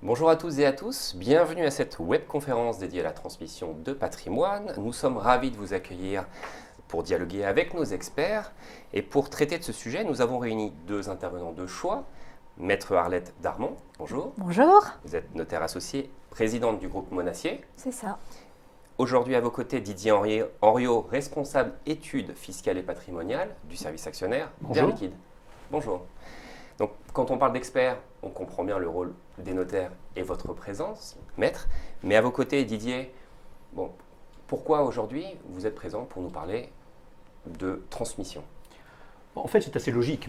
Bonjour à tous et à tous, bienvenue à cette webconférence dédiée à la transmission de patrimoine. Nous sommes ravis de vous accueillir pour dialoguer avec nos experts. Et pour traiter de ce sujet, nous avons réuni deux intervenants de choix. Maître Arlette Darmon, bonjour. Bonjour. Vous êtes notaire associé, présidente du groupe Monacier. C'est ça. Aujourd'hui à vos côtés, Didier Henriot, responsable études fiscales et patrimoniales du service actionnaire d'Air Liquide. Bonjour. Donc, quand on parle d'experts, on comprend bien le rôle des notaires et votre présence, maître. Mais à vos côtés, Didier, pourquoi aujourd'hui vous êtes présent pour nous parler de transmission ? En fait, c'est assez logique,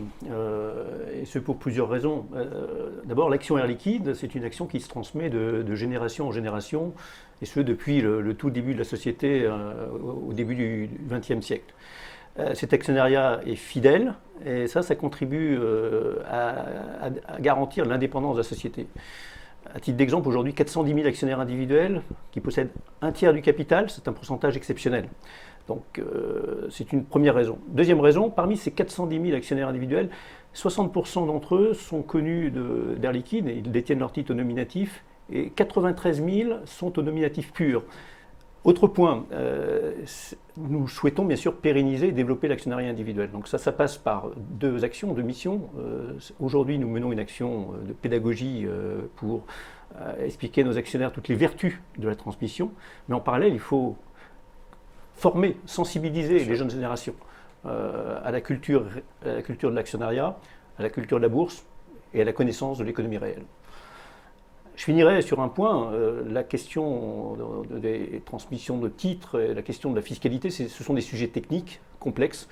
et ce pour plusieurs raisons. D'abord, l'action Air Liquide, c'est une action qui se transmet de génération en génération, et ce depuis le tout début de la société, au début du XXe siècle. Cet actionnariat est fidèle, et ça contribue à garantir l'indépendance de la société. À titre d'exemple, aujourd'hui, 410 000 actionnaires individuels qui possèdent un tiers du capital, c'est un pourcentage exceptionnel. Donc, c'est une première raison. Deuxième raison, parmi ces 410 000 actionnaires individuels, 60% d'entre eux sont connus d'Air Liquide, et ils détiennent leur titre au nominatif, et 93 000 sont au nominatif pur. Autre point, nous souhaitons bien sûr pérenniser et développer l'actionnariat individuel. Donc ça passe par deux actions, deux missions. Aujourd'hui, nous menons une action de pédagogie pour expliquer à nos actionnaires toutes les vertus de la transmission. Mais en parallèle, il faut former, sensibiliser les jeunes générations à la culture de l'actionnariat, à la culture de la bourse et à la connaissance de l'économie réelle. Je finirai sur un point, la question des transmissions de titres et la question de la fiscalité, ce sont des sujets techniques, complexes.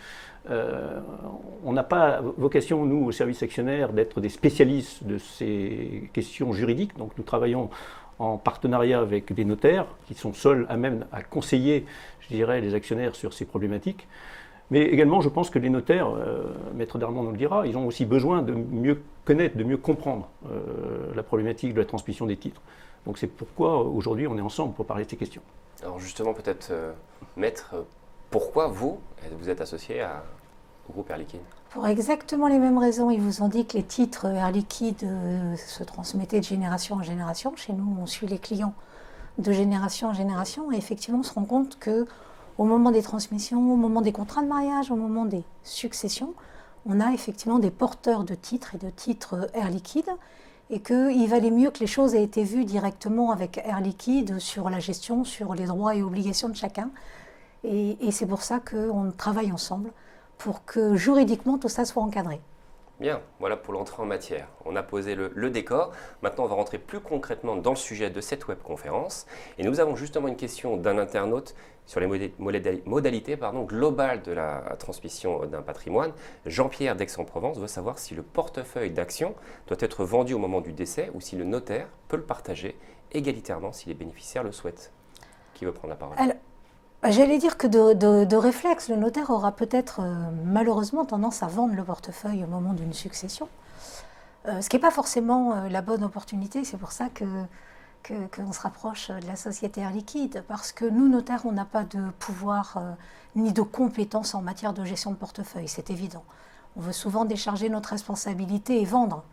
On n'a pas vocation, nous, au service actionnaire, d'être des spécialistes de ces questions juridiques. Donc nous travaillons en partenariat avec des notaires qui sont seuls à même à conseiller, je dirais, les actionnaires sur ces problématiques. Mais également, je pense que les notaires, Maître Darmon nous le dira, ils ont aussi besoin de mieux connaître, de mieux comprendre la problématique de la transmission des titres. Donc c'est pourquoi aujourd'hui on est ensemble pour parler de ces questions. Alors justement, peut-être, Maître, pourquoi vous êtes associé au groupe Air Liquide ? Pour exactement les mêmes raisons, ils vous ont dit que les titres Air Liquide se transmettaient de génération en génération. Chez nous, on suit les clients de génération en génération et effectivement on se rend compte que au moment des transmissions, au moment des contrats de mariage, au moment des successions, on a effectivement des porteurs de titres et de titres Air Liquide et qu'il valait mieux que les choses aient été vues directement avec Air Liquide sur la gestion, sur les droits et obligations de chacun. Et c'est pour ça qu'on travaille ensemble pour que juridiquement tout ça soit encadré. Bien, voilà pour l'entrée en matière. On a posé le décor. Maintenant, on va rentrer plus concrètement dans le sujet de cette webconférence. Et nous avons justement une question d'un internaute sur les modalités globales de la transmission d'un patrimoine. Jean-Pierre d'Aix-en-Provence veut savoir si le portefeuille d'actions doit être vendu au moment du décès ou si le notaire peut le partager égalitairement si les bénéficiaires le souhaitent. Qui veut prendre la parole ? J'allais dire que de réflexe, le notaire aura peut-être malheureusement tendance à vendre le portefeuille au moment d'une succession, ce qui n'est pas forcément la bonne opportunité. C'est pour ça qu'on se rapproche de la société Air Liquide, parce que nous, notaires, on n'a pas de pouvoir ni de compétences en matière de gestion de portefeuille, c'est évident. On veut souvent décharger notre responsabilité et vendre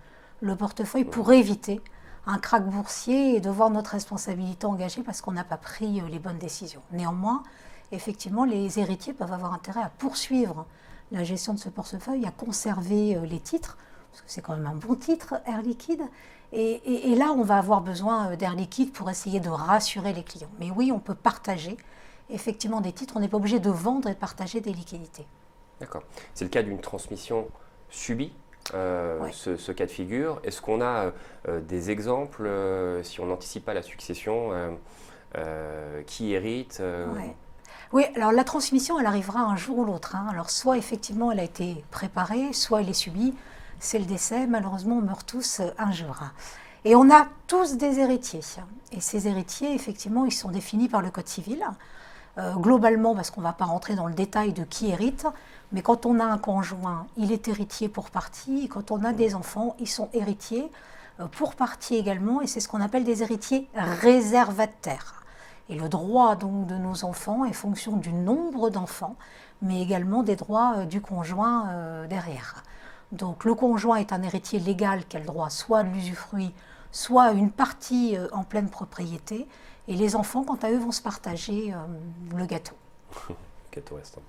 le portefeuille pour éviter un krach boursier et de voir notre responsabilité engagée parce qu'on n'a pas pris les bonnes décisions. Néanmoins, effectivement, les héritiers peuvent avoir intérêt à poursuivre la gestion de ce portefeuille, à conserver les titres, parce que c'est quand même un bon titre, Air Liquide. Et là, on va avoir besoin d'Air Liquide pour essayer de rassurer les clients. Mais oui, on peut partager effectivement des titres, on n'est pas obligé de vendre et de partager des liquidités. D'accord. C'est le cas d'une transmission subie ? Ouais. Ce cas de figure. Est-ce qu'on a des exemples, si on n'anticipe pas la succession, qui hérite Ouais. Oui, alors la transmission, elle arrivera un jour ou l'autre. Alors soit effectivement elle a été préparée, soit elle est subie. C'est le décès, malheureusement on meurt tous un jour. Et on a tous des héritiers. Et ces héritiers, effectivement, ils sont définis par le Code civil. Globalement, parce qu'on ne va pas rentrer dans le détail de qui hérite, mais quand on a un conjoint, il est héritier pour partie, et quand on a des enfants, ils sont héritiers pour partie également, et c'est ce qu'on appelle des héritiers réservataires. Et le droit donc de nos enfants est fonction du nombre d'enfants, mais également des droits du conjoint derrière. Donc le conjoint est un héritier légal qui a le droit soit de l'usufruit, soit une partie en pleine propriété, et les enfants, quant à eux, vont se partager le gâteau. Gâteau restant.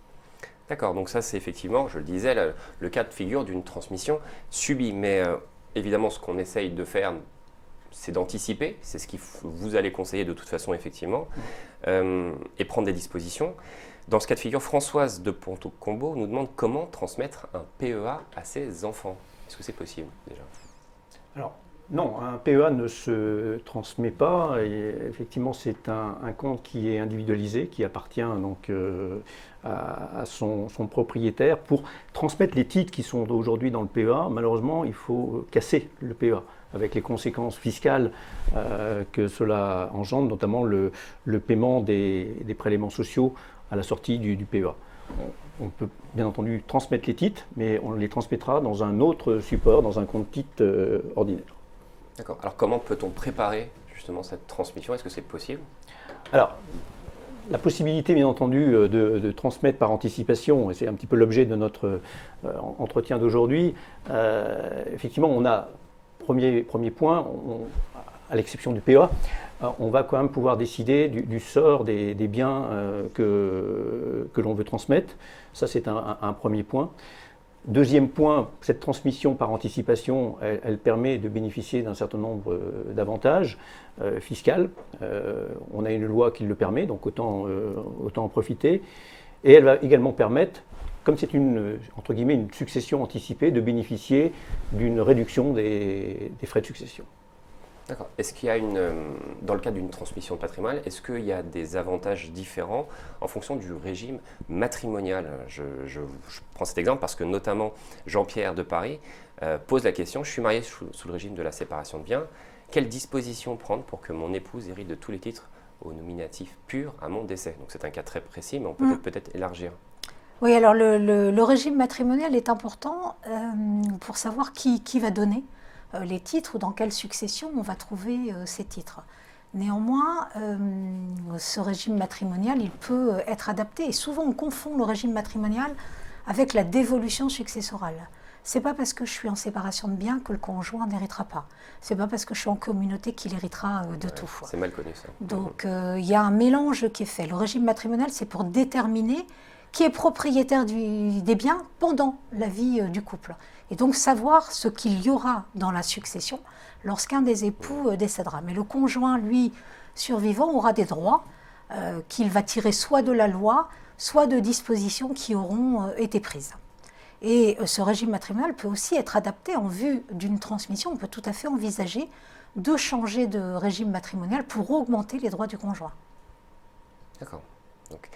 D'accord, donc ça c'est effectivement, je le disais, le cas de figure d'une transmission subie. Mais évidemment, ce qu'on essaye de faire, c'est d'anticiper, c'est ce que vous allez conseiller de toute façon, effectivement, et prendre des dispositions. Dans ce cas de figure, Françoise de Ponto-Combo nous demande comment transmettre un PEA à ses enfants. Est-ce que c'est possible déjà? Alors, non, un PEA ne se transmet pas. Et effectivement, c'est un compte qui est individualisé, qui appartient donc à son propriétaire. Pour transmettre les titres qui sont aujourd'hui dans le PEA, malheureusement, il faut casser le PEA, avec les conséquences fiscales que cela engendre, notamment le paiement des prélèvements sociaux à la sortie du PEA. On peut bien entendu transmettre les titres, mais on les transmettra dans un autre support, dans un compte titre ordinaire. D'accord. Alors comment peut-on préparer justement cette transmission? Est-ce que c'est possible? Alors, la possibilité, bien entendu, de transmettre par anticipation, et c'est un petit peu l'objet de notre entretien d'aujourd'hui, effectivement, on a, premier point, à l'exception du PEA, on va quand même pouvoir décider du sort des biens que l'on veut transmettre. Ça, c'est un premier point. Deuxième point, cette transmission par anticipation, elle permet de bénéficier d'un certain nombre d'avantages fiscaux. On a une loi qui le permet, donc autant en profiter. Et elle va également permettre, comme c'est entre guillemets, une succession anticipée, de bénéficier d'une réduction des frais de succession. D'accord. Est-ce qu'il y a dans le cadre d'une transmission de patrimoine, est-ce qu'il y a des avantages différents en fonction du régime matrimonial? Je prends cet exemple parce que notamment Jean-Pierre de Paris pose la question, je suis marié sous le régime de la séparation de biens, quelles dispositions prendre pour que mon épouse hérite de tous les titres au nominatif pur à mon décès? Donc c'est un cas très précis, mais on peut peut-être élargir. Oui, alors le régime matrimonial est important pour savoir qui va donner les titres ou dans quelle succession on va trouver ces titres. Néanmoins, ce régime matrimonial, il peut être adapté et souvent on confond le régime matrimonial avec la dévolution successorale. C'est pas parce que je suis en séparation de biens que le conjoint n'héritera pas. C'est pas parce que je suis en communauté qu'il héritera de tout. C'est mal connu ça. Donc il y a un mélange qui est fait. Le régime matrimonial, c'est pour déterminer qui est propriétaire des biens pendant la vie du couple. Et donc savoir ce qu'il y aura dans la succession lorsqu'un des époux décédera. Mais le conjoint, lui, survivant, aura des droits qu'il va tirer soit de la loi, soit de dispositions qui auront été prises. Et ce régime matrimonial peut aussi être adapté en vue d'une transmission. On peut tout à fait envisager de changer de régime matrimonial pour augmenter les droits du conjoint. D'accord. Donc,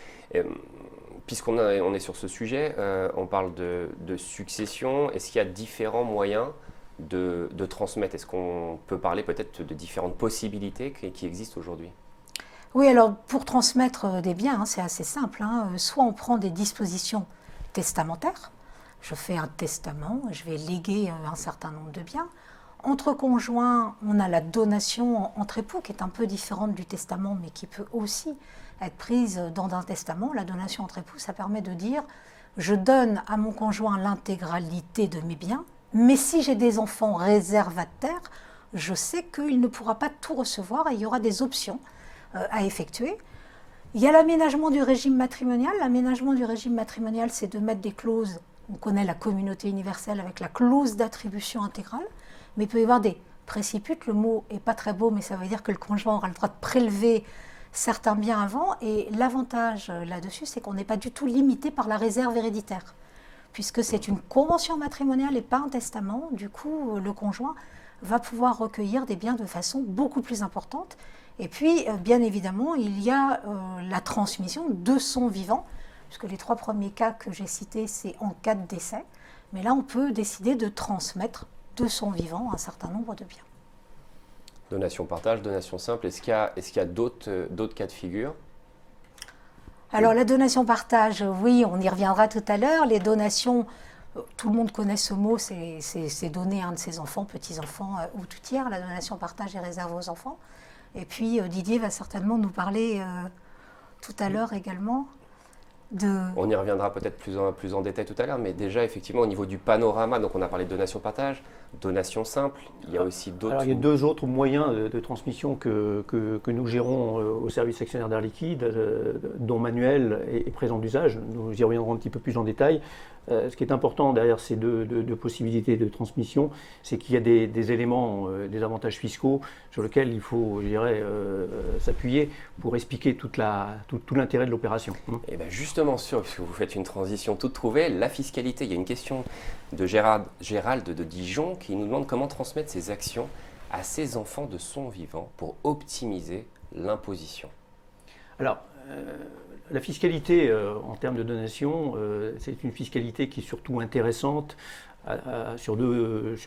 puisqu'on est sur ce sujet, on parle de succession. Est-ce qu'il y a différents moyens de transmettre? Est-ce qu'on peut parler peut-être de différentes possibilités qui existent aujourd'hui? Oui, alors pour transmettre des biens, c'est assez simple. Soit on prend des dispositions testamentaires. Je fais un testament, je vais léguer un certain nombre de biens. Entre conjoints, on a la donation entre époux qui est un peu différente du testament, mais qui peut aussi être prise dans un testament. La donation entre époux, ça permet de dire je donne à mon conjoint l'intégralité de mes biens, mais si j'ai des enfants réservataires, je sais qu'il ne pourra pas tout recevoir et il y aura des options à effectuer. Il y a l'aménagement du régime matrimonial. L'aménagement du régime matrimonial, c'est de mettre des clauses. On connaît la communauté universelle avec la clause d'attribution intégrale, mais il peut y avoir des préciputes. Le mot n'est pas très beau, mais ça veut dire que le conjoint aura le droit de prélever certains biens avant. Et l'avantage là-dessus, c'est qu'on n'est pas du tout limité par la réserve héréditaire, puisque c'est une convention matrimoniale et pas un testament. Du coup, le conjoint va pouvoir recueillir des biens de façon beaucoup plus importante. Et puis, bien évidemment, il y a la transmission de son vivant, puisque les 3 premiers cas que j'ai cités, c'est en cas de décès. Mais là, on peut décider de transmettre de son vivant un certain nombre de biens. Donation-partage, donation simple, est-ce qu'il y a d'autres cas de figure? Alors, la donation-partage, oui, on y reviendra tout à l'heure. Les donations, tout le monde connaît ce mot, c'est donner à un de ses enfants, petits-enfants ou tout tiers. La donation-partage est réservée aux enfants. Et puis, Didier va certainement nous parler tout à l'heure également On y reviendra peut-être plus en détail tout à l'heure, mais déjà, effectivement, au niveau du panorama, donc on a parlé de donation-partage, donation simple, il y a aussi d'autres... Alors, il y a 2 autres moyens de transmission que nous gérons au service actionnaire d'Air Liquide, dont Manuel est présent d'usage. Nous y reviendrons un petit peu plus en détail. Ce qui est important derrière ces deux possibilités de transmission, c'est qu'il y a des éléments, des avantages fiscaux sur lesquels il faut, je dirais, s'appuyer pour expliquer tout l'intérêt de l'opération. Et bien justement, puisque vous faites une transition toute trouvée, la fiscalité, il y a une question de Gérald de Dijon qui nous demande comment transmettre ses actions à ses enfants de son vivant pour optimiser l'imposition. Alors, la fiscalité en termes de donation, c'est une fiscalité qui est surtout intéressante sur deux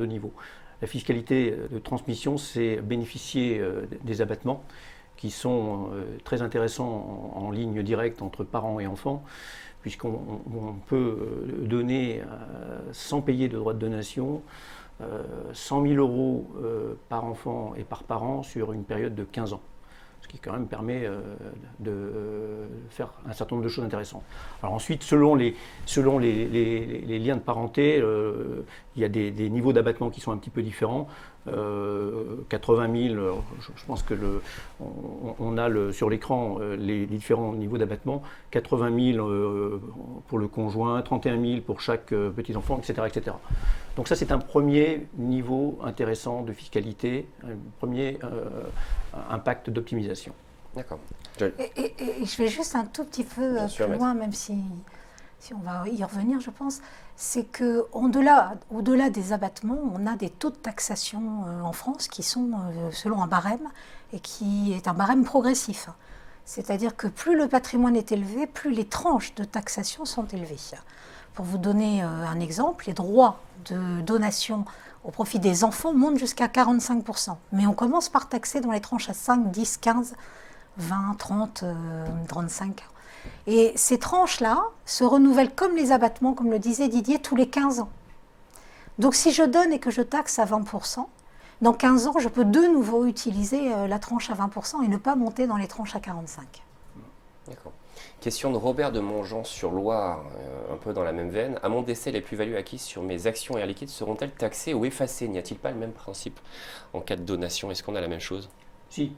niveaux. La fiscalité de transmission, c'est bénéficier des abattements qui sont très intéressants en ligne directe entre parents et enfants, puisqu'on peut donner sans payer de droits de donation 100 000 euros par enfant et par parent sur une période de 15 ans. Ce qui quand même permet de faire un certain nombre de choses intéressantes. Alors ensuite, selon les liens de parenté, il y a des niveaux d'abattement qui sont un petit peu différents. 80 000, je pense que on a sur l'écran les différents niveaux d'abattement. 80 000 pour le conjoint, 31 000 pour chaque petit enfant, etc., etc. Donc ça, c'est un premier niveau intéressant de fiscalité, un premier impact d'optimisation. D'accord. Et je vais juste un tout petit peu plus loin, même si on va y revenir, je pense, c'est qu'au-delà des abattements, on a des taux de taxation en France qui sont selon un barème et qui est un barème progressif. C'est-à-dire que plus le patrimoine est élevé, plus les tranches de taxation sont élevées. Pour vous donner un exemple, les droits de donation au profit des enfants montent jusqu'à 45%. Mais on commence par taxer dans les tranches à 5, 10, 15, 20, 30, 35. Et ces tranches-là se renouvellent comme les abattements, comme le disait Didier, tous les 15 ans. Donc si je donne et que je taxe à 20%, dans 15 ans, je peux de nouveau utiliser la tranche à 20% et ne pas monter dans les tranches à 45%. D'accord. Question de Robert de Montjean sur Loire, un peu dans la même veine. À mon décès, les plus-values acquises sur mes actions Air Liquide seront-elles taxées ou effacées? N'y a-t-il pas le même principe en cas de donation? Est-ce qu'on a la même chose? Si,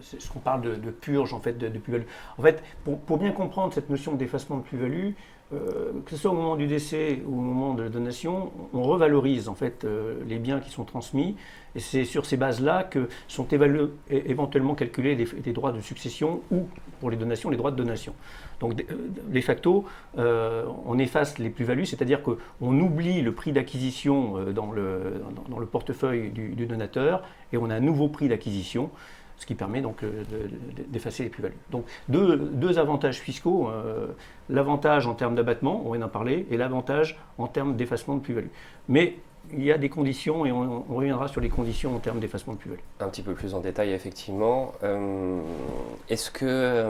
c'est ce qu'on parle de purge en fait, de plus-value. En fait, pour bien comprendre cette notion d'effacement de plus-value, que ce soit au moment du décès ou au moment de la donation, on revalorise en fait les biens qui sont transmis, et c'est sur ces bases-là que sont éventuellement calculés les droits de succession ou, pour les donations, les droits de donation. Donc, de facto, on efface les plus-values, c'est-à-dire qu'on oublie le prix d'acquisition dans le portefeuille du donateur, et on a un nouveau prix d'acquisition, ce qui permet donc d'effacer les plus-values. Donc deux avantages fiscaux, l'avantage en termes d'abattement, on vient d'en parler, et l'avantage en termes d'effacement de plus-value. Mais il y a des conditions, et on reviendra sur les conditions en termes d'effacement de plus-value. Un petit peu plus en détail, effectivement. Est-ce que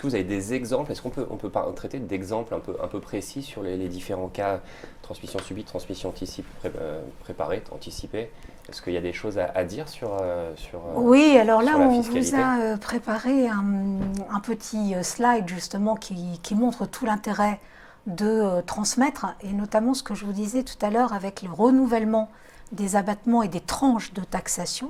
vous avez des exemples? Est-ce qu'on peut traiter d'exemples un peu précis sur les différents cas, transmission subite, transmission préparée, anticipée? Est-ce qu'il y a des choses à dire sur Oui, alors là, on fiscalité? vous a préparé un petit slide justement qui montre tout l'intérêt de transmettre, et notamment ce que je vous disais tout à l'heure avec le renouvellement des abattements et des tranches de taxation,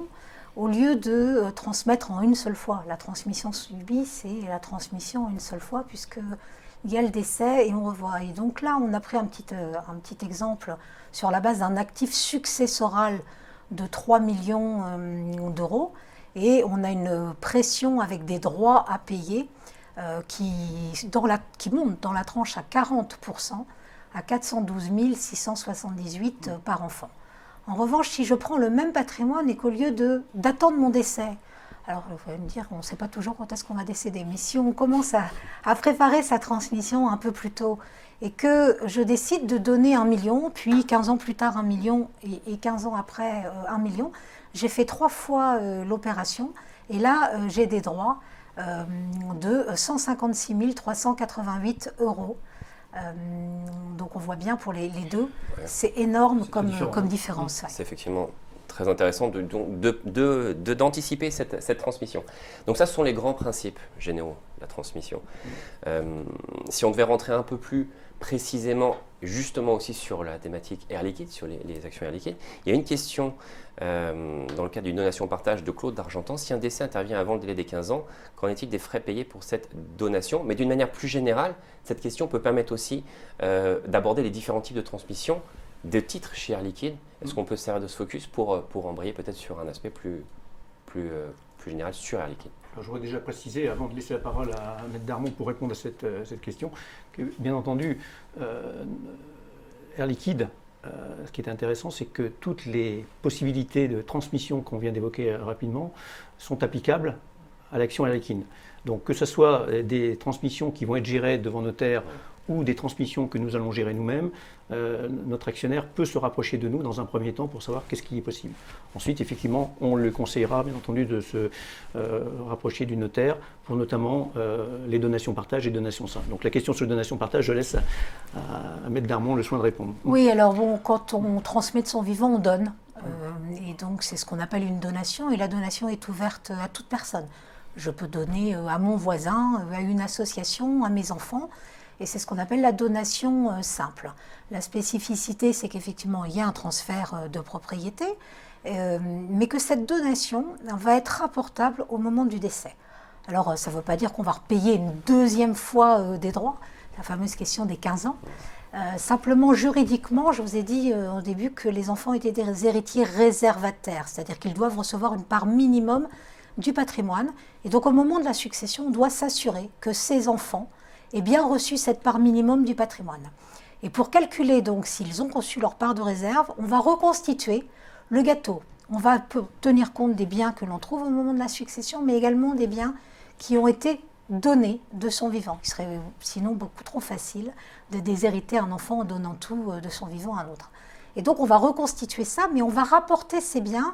au lieu de transmettre en une seule fois. La transmission subie, c'est la transmission en une seule fois, puisqu'il y a le décès et on revoit. Et donc là, on a pris un petit exemple sur la base d'un actif successoral de 3 millions d'euros, et on a une pression avec des droits à payer qui monte dans la tranche à 40%, à 412 678 par enfant. En revanche, si je prends le même patrimoine et qu'au lieu d'attendre mon décès, alors vous allez me dire, on ne sait pas toujours quand est-ce qu'on va décéder, mais si on commence à préparer sa transmission un peu plus tôt, et que je décide de donner 1 million, puis 15 ans plus tard 1 million, et 15 ans après 1 million, j'ai fait 3 fois l'opération, et là j'ai des droits de 156 388 euros. Donc on voit bien pour les deux, c'est énorme comme différence. C'est effectivement très intéressant d'anticiper cette transmission. Donc ça, ce sont les grands principes généraux de la transmission. Si on devait rentrer un peu plus précisément, justement aussi sur la thématique Air Liquide, sur les actions Air Liquide, il y a une question dans le cadre d'une donation-partage de Claude d'Argentan. Si un décès intervient avant le délai des 15 ans, qu'en est-il des frais payés pour cette donation? Mais d'une manière plus générale, cette question peut permettre aussi d'aborder les différents types de transmission de titres chez Air Liquide. Est-ce qu'on peut se servir de ce focus pour embrayer peut-être sur un aspect plus général sur Air Liquide? Alors, je voudrais déjà préciser, avant de laisser la parole à Maître Darmon pour répondre à cette question, que bien entendu, Air Liquide, ce qui est intéressant, c'est que toutes les possibilités de transmission qu'on vient d'évoquer rapidement sont applicables à l'action Air Liquide. Donc que ce soit des transmissions qui vont être gérées devant notaire ou des transmissions que nous allons gérer nous-mêmes, notre actionnaire peut se rapprocher de nous dans un premier temps pour savoir qu'est-ce qui est possible. Ensuite, effectivement, on le conseillera, bien entendu, de se rapprocher du notaire pour notamment les donations-partage et donations simples. Donc la question sur les donations-partage, je laisse à Maître Darmon le soin de répondre. Oui, alors bon, quand on transmet de son vivant, on donne. Et donc c'est ce qu'on appelle une donation, et la donation est ouverte à toute personne. Je peux donner à mon voisin, à une association, à mes enfants. Et c'est ce qu'on appelle la donation simple. La spécificité, c'est qu'effectivement, il y a un transfert de propriété, mais que cette donation va être rapportable au moment du décès. Alors, ça ne veut pas dire qu'on va repayer une deuxième fois des droits, la fameuse question des 15 ans. Simplement, juridiquement, je vous ai dit au début que les enfants étaient des héritiers réservataires, c'est-à-dire qu'ils doivent recevoir une part minimum du patrimoine. Et donc, au moment de la succession, on doit s'assurer que ces enfants aient bien reçu cette part minimum du patrimoine. Et pour calculer donc s'ils ont reçu leur part de réserve, on va reconstituer le gâteau. On va tenir compte des biens que l'on trouve au moment de la succession, mais également des biens qui ont été donnés de son vivant. Il serait sinon beaucoup trop facile de déshériter un enfant en donnant tout de son vivant à un autre. Et donc on va reconstituer ça, mais on va rapporter ces biens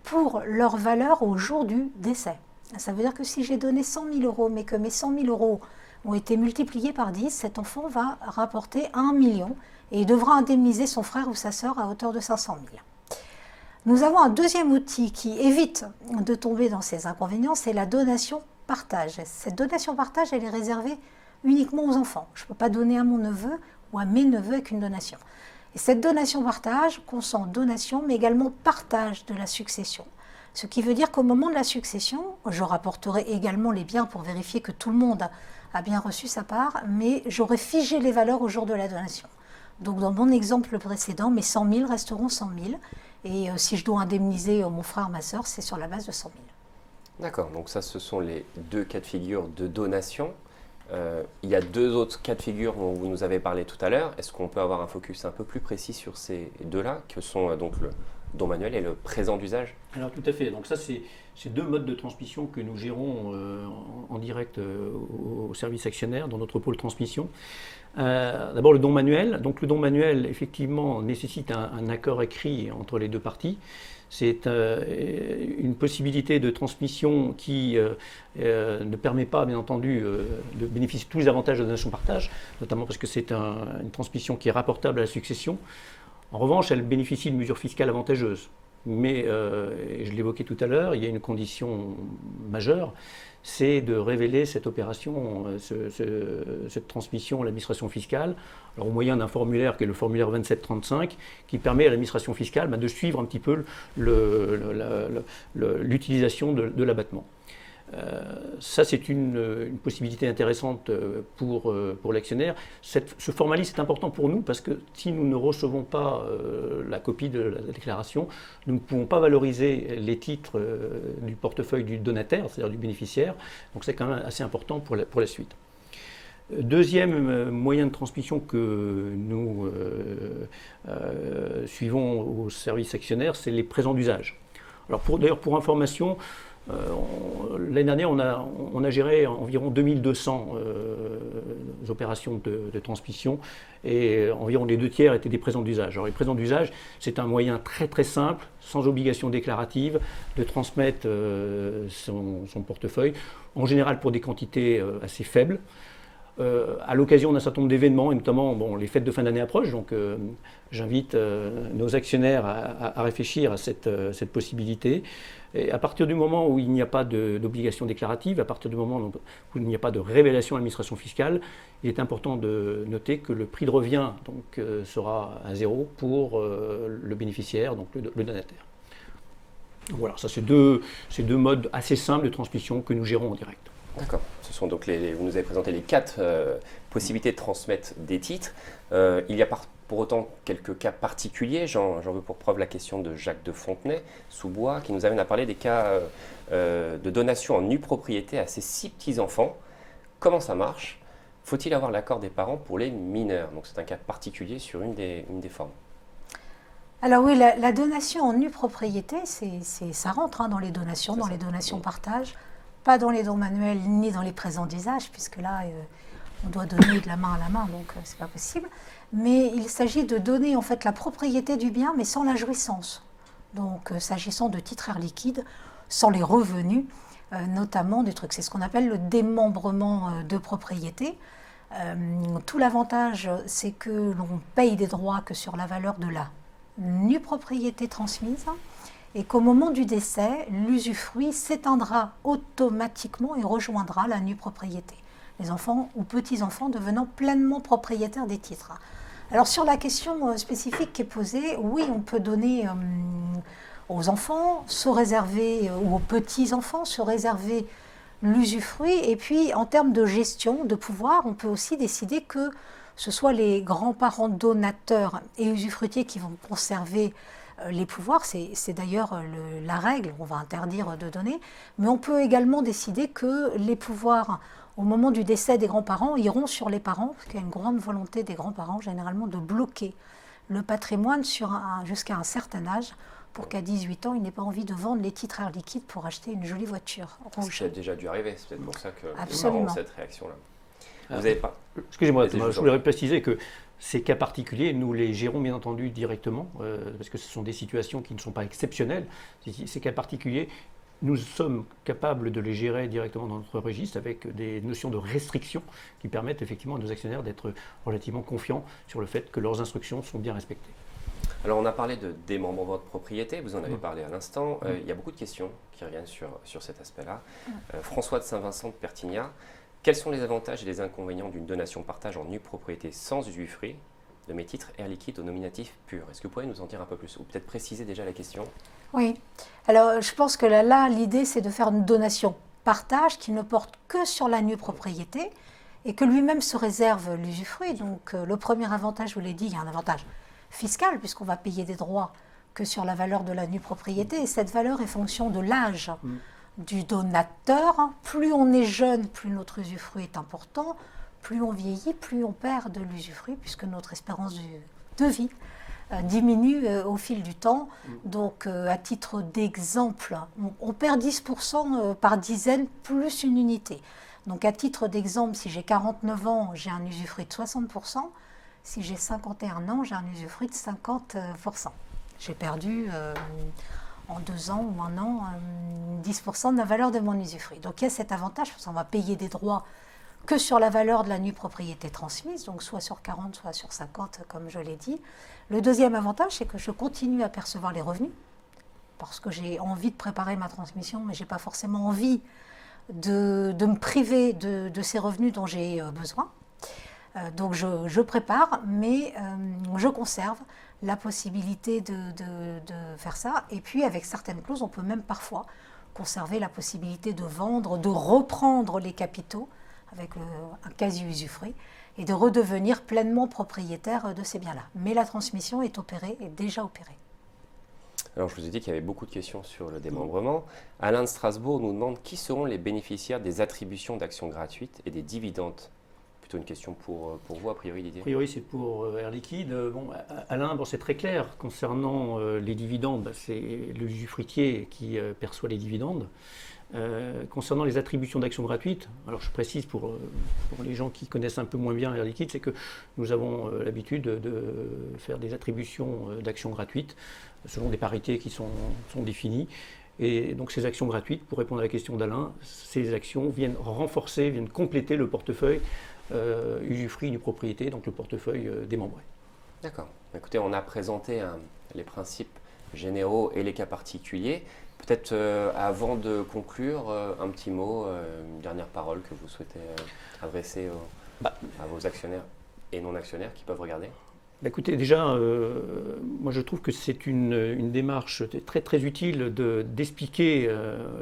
pour leur valeur au jour du décès. Ça veut dire que si j'ai donné 100 000 euros, mais que mes 100 000 euros ont été multipliés par 10, cet enfant va rapporter 1 million et il devra indemniser son frère ou sa sœur à hauteur de 500 000. Nous avons un deuxième outil qui évite de tomber dans ces inconvénients, c'est la donation-partage. Cette donation-partage, elle est réservée uniquement aux enfants. Je ne peux pas donner à mon neveu ou à mes neveux avec une donation. Et cette donation-partage consent donation, mais également partage de la succession. Ce qui veut dire qu'au moment de la succession, je rapporterai également les biens pour vérifier que tout le monde a bien reçu sa part, mais j'aurai figé les valeurs au jour de la donation. Donc dans mon exemple précédent, mes 100 000 resteront 100 000, et si je dois indemniser mon frère, ma sœur, c'est sur la base de 100 000. D'accord, donc ça ce sont les deux cas de figure de donation. Il y a deux autres cas de figure dont vous nous avez parlé tout à l'heure. Est-ce qu'on peut avoir un focus un peu plus précis sur ces deux-là, que sont donc le don manuel et le présent d'usage? Alors tout à fait, donc ça c'est deux modes de transmission que nous gérons en direct au service actionnaire dans notre pôle transmission. D'abord le don manuel. Donc le don manuel effectivement nécessite un accord écrit entre les deux parties. C'est une possibilité de transmission qui ne permet pas, bien entendu, de bénéficier de tous les avantages de la donation-partage, notamment parce que c'est une transmission qui est rapportable à la succession. En revanche, elle bénéficie de mesures fiscales avantageuses. Mais, je l'évoquais tout à l'heure, il y a une condition majeure, c'est de révéler cette opération, cette transmission à l'administration fiscale, alors au moyen d'un formulaire qui est le formulaire 2735, qui permet à l'administration fiscale de suivre un petit peu l'utilisation de l'abattement. Ça, c'est une possibilité intéressante pour l'actionnaire. Ce formalisme est important pour nous parce que si nous ne recevons pas la copie de la déclaration, nous ne pouvons pas valoriser les titres du portefeuille du donataire, c'est-à-dire du bénéficiaire. Donc c'est quand même assez important pour la suite. Deuxième moyen de transmission que nous suivons au service actionnaire, c'est les présents d'usage. Alors d'ailleurs, pour information, l'année dernière, on a géré environ 2200 opérations de transmission et environ les 2/3 étaient des présents d'usage. Alors les présents d'usage, c'est un moyen très très simple, sans obligation déclarative, de transmettre son portefeuille, en général pour des quantités assez faibles. à l'occasion d'un certain nombre d'événements, et notamment les fêtes de fin d'année approchent, donc j'invite nos actionnaires à réfléchir à cette possibilité. Et à partir du moment où il n'y a pas d'obligation déclarative, à partir du moment où il n'y a pas de révélation à l'administration fiscale, il est important de noter que le prix de revient donc, sera à zéro pour le bénéficiaire, donc le donataire. Donc voilà, ça c'est deux modes assez simples de transmission que nous gérons en direct. D'accord. Ce sont donc vous nous avez présenté les 4 possibilités de transmettre des titres. Il y a pour autant quelques cas particuliers. J'en veux pour preuve la question de Jacques de Fontenay, Sous-Bois, qui nous amène à parler des cas de donation en nue propriété à ses 6 petits-enfants. Comment ça marche? Faut-il avoir l'accord des parents pour les mineurs? Donc c'est un cas particulier sur une des formes. Alors oui, la donation en nue propriété, ça rentre dans les donations, dans les donations partage. Pas dans les dons manuels ni dans les présents d'usage, puisque là, on doit donner de la main à la main, donc c'est pas possible. Mais il s'agit de donner en fait la propriété du bien, mais sans la jouissance. Donc, s'agissant de titres Air Liquide, sans les revenus, notamment des trucs. C'est ce qu'on appelle le démembrement de propriété. Tout l'avantage, c'est que l'on paye des droits que sur la valeur de la nue propriété transmise, et qu'au moment du décès, l'usufruit s'éteindra automatiquement et rejoindra la nue propriété. Les enfants ou petits-enfants devenant pleinement propriétaires des titres. Alors sur la question spécifique qui est posée, oui, on peut donner aux enfants, se réserver, ou aux petits-enfants, se réserver l'usufruit. Et puis en termes de gestion, de pouvoir, on peut aussi décider que ce soit les grands-parents donateurs et usufruitiers qui vont conserver les pouvoirs, c'est d'ailleurs la règle, on va interdire de donner, mais on peut également décider que les pouvoirs, au moment du décès des grands-parents, iront sur les parents, parce qu'il y a une grande volonté des grands-parents, généralement, de bloquer le patrimoine jusqu'à un certain âge, pour qu'à 18 ans, il n'ait pas envie de vendre les titres Air Liquide pour acheter une jolie voiture rouge. C'est déjà dû arriver, c'est peut-être pour ça que Absolument. nous avons cette réaction-là. Vous n'avez pas... Excusez-moi, Thomas, je voudrais préciser que ces cas particuliers, nous les gérons bien entendu directement, parce que ce sont des situations qui ne sont pas exceptionnelles. Ces cas particuliers, nous sommes capables de les gérer directement dans notre registre avec des notions de restriction qui permettent effectivement à nos actionnaires d'être relativement confiants sur le fait que leurs instructions sont bien respectées. Alors on a parlé de démembrement de propriété, vous en avez parlé à l'instant. Il y a beaucoup de questions qui reviennent sur cet aspect-là. François de Saint-Vincent de Pertignat, quels sont les avantages et les inconvénients d'une donation partage en nue propriété sans usufruit de mes titres Air Liquide au nominatif pur? Est-ce que vous pourriez nous en dire un peu plus ou peut-être préciser déjà la question? Oui, alors je pense que là l'idée c'est de faire une donation partage qui ne porte que sur la nue propriété et que lui-même se réserve l'usufruit. Donc le premier avantage, je vous l'ai dit, il y a un avantage fiscal puisqu'on va payer des droits que sur la valeur de la nue propriété et cette valeur est fonction de l'âge du donateur. Plus on est jeune, plus notre usufruit est important, plus on vieillit, plus on perd de l'usufruit puisque notre espérance de vie diminue au fil du temps. Donc à titre d'exemple, on perd 10% par dizaine plus une unité. Donc à titre d'exemple, si j'ai 49 ans, j'ai un usufruit de 60%. Si j'ai 51 ans, j'ai un usufruit de 50%. J'ai perdu en 2 ans ou 1 an 10% de la valeur de mon usufruit. Donc il y a cet avantage, parce qu'on va payer des droits que sur la valeur de la nue propriété transmise, donc soit sur 40, soit sur 50, comme je l'ai dit. Le deuxième avantage, c'est que je continue à percevoir les revenus, parce que j'ai envie de préparer ma transmission, mais je n'ai pas forcément envie de me priver de ces revenus dont j'ai besoin. Donc je prépare, mais je conserve la possibilité de faire ça. Et puis avec certaines clauses, on peut même parfois conserver la possibilité de vendre, de reprendre les capitaux avec un quasi-usufruit et de redevenir pleinement propriétaire de ces biens-là. Mais la transmission est déjà opérée. Alors je vous ai dit qu'il y avait beaucoup de questions sur le démembrement. Alain de Strasbourg nous demande qui seront les bénéficiaires des attributions d'actions gratuites et des dividendes. Plutôt une question pour vous, a priori, Didier. A priori, c'est pour Air Liquide. Alain, c'est très clair. Concernant les dividendes, c'est l'usufruitier qui perçoit les dividendes. Concernant les attributions d'actions gratuites, alors je précise pour les gens qui connaissent un peu moins bien Air Liquide, c'est que nous avons l'habitude de faire des attributions d'actions gratuites selon des parités qui sont définies. Et donc ces actions gratuites, pour répondre à la question d'Alain, ces actions viennent renforcer, viennent compléter le portefeuille usufruit d'une propriété, donc le portefeuille démembré. D'accord. Écoutez, on a présenté les principes généraux et les cas particuliers. Peut-être avant de conclure, un petit mot, une dernière parole que vous souhaitez adresser à vos actionnaires et non-actionnaires qui peuvent regarder. Écoutez, déjà, moi je trouve que c'est une démarche très, très utile d'expliquer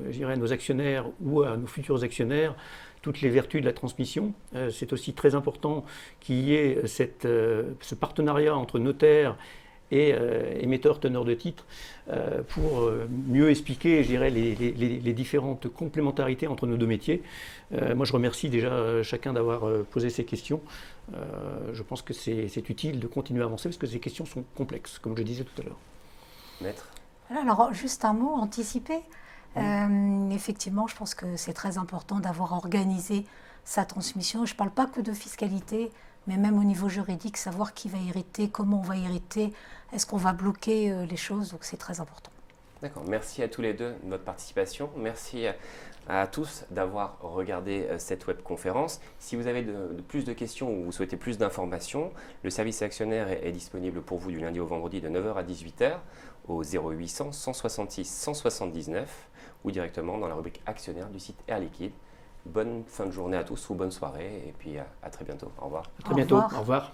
je dirais, à nos actionnaires ou à nos futurs actionnaires toutes les vertus de la transmission. C'est aussi très important qu'il y ait ce partenariat entre notaires et émetteurs teneurs de titres pour mieux expliquer, je dirais, les différentes complémentarités entre nos deux métiers. Moi, je remercie déjà chacun d'avoir posé ces questions. Je pense que c'est utile de continuer à avancer parce que ces questions sont complexes, comme je disais tout à l'heure. Maître ? Alors, juste un mot anticipé. Effectivement, je pense que c'est très important d'avoir organisé sa transmission. Je ne parle pas que de fiscalité, mais même au niveau juridique, savoir qui va hériter, comment on va hériter, est-ce qu'on va bloquer les choses, donc c'est très important. D'accord, merci à tous les deux de votre participation. Merci à tous d'avoir regardé cette webconférence. Si vous avez plus de questions ou vous souhaitez plus d'informations, le service actionnaire est disponible pour vous du lundi au vendredi de 9h à 18h au 0800 166 179 ou directement dans la rubrique actionnaire du site Air Liquide. Bonne fin de journée à tous ou bonne soirée et puis à très bientôt. Au revoir. À très bientôt. Au revoir.